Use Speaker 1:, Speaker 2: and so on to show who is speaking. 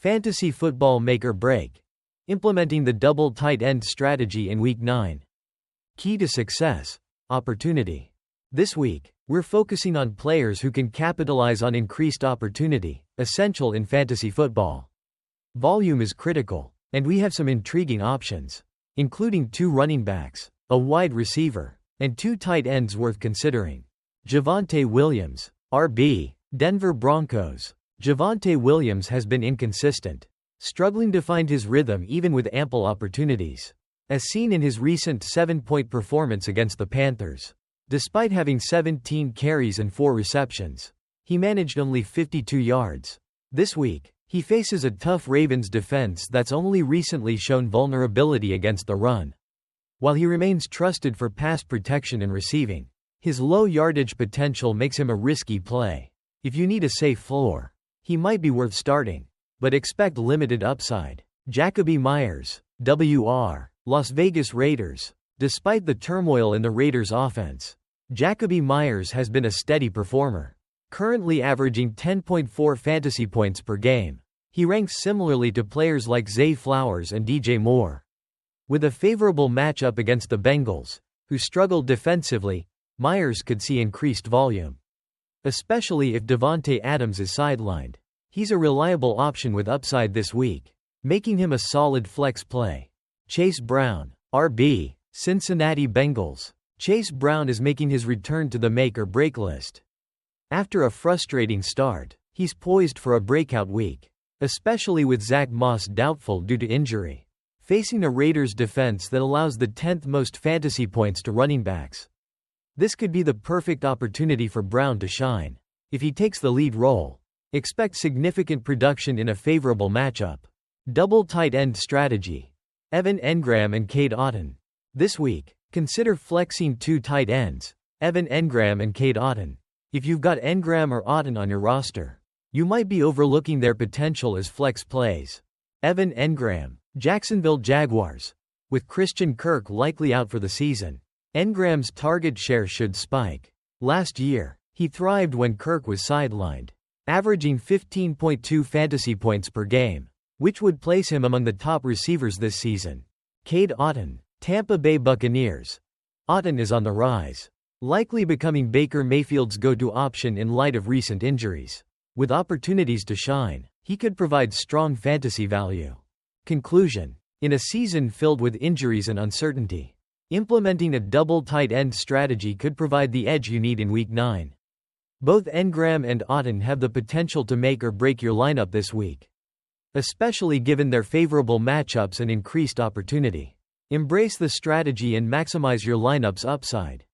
Speaker 1: Fantasy football make or break. Implementing the double tight end strategy in Week 9. Key to success. Opportunity. This week, we're focusing on players who can capitalize on increased opportunity, essential in fantasy football. Volume is critical, and we have some intriguing options, including 2 running backs, a wide receiver, and 2 tight ends worth considering. Javonte Williams, RB, Denver Broncos. Javonte Williams has been inconsistent, struggling to find his rhythm even with ample opportunities, as seen in his recent 7-point performance against the Panthers. Despite having 17 carries and 4 receptions, he managed only 52 yards. This week, he faces a tough Ravens defense that's only recently shown vulnerability against the run. While he remains trusted for pass protection and receiving, his low yardage potential makes him a risky play. If you need a safe floor, he might be worth starting, but expect limited upside. Jakobi Meyers, WR, Las Vegas Raiders. Despite the turmoil in the Raiders' offense, Jakobi Meyers has been a steady performer, currently averaging 10.4 fantasy points per game. He ranks similarly to players like Zay Flowers and DJ Moore. With a favorable matchup against the Bengals, who struggled defensively, Meyers could see increased volume, especially if Davante Adams is sidelined. He's a reliable option with upside this week, making him a solid flex play. Chase Brown, RB, Cincinnati Bengals. Chase Brown is making his return to the make-or-break list. After a frustrating start, he's poised for a breakout week, especially with Zach Moss doubtful due to injury, facing a Raiders defense that allows the 10th most fantasy points to running backs. This could be the perfect opportunity for Brown to shine. If he takes the lead role, expect significant production in a favorable matchup. Double tight end strategy. Engram and Cade Otton. This week, consider flexing 2 tight ends, Engram and Cade Otton. If you've got Engram or Otton on your roster, you might be overlooking their potential as flex plays. Engram, Jacksonville Jaguars. With Christian Kirk likely out for the season, Engram's target share should spike. Last year, he thrived when Kirk was sidelined, averaging 15.2 fantasy points per game, which would place him among the top receivers this season. Cade Otton, Tampa Bay Buccaneers. Otton is on the rise, likely becoming Baker Mayfield's go-to option in light of recent injuries. With opportunities to shine, he could provide strong fantasy value. Conclusion. In a season filled with injuries and uncertainty, implementing a double tight end strategy could provide the edge you need in Week 9. Both Engram and Otton have the potential to make or break your lineup this week, especially given their favorable matchups and increased opportunity. Embrace the strategy and maximize your lineup's upside.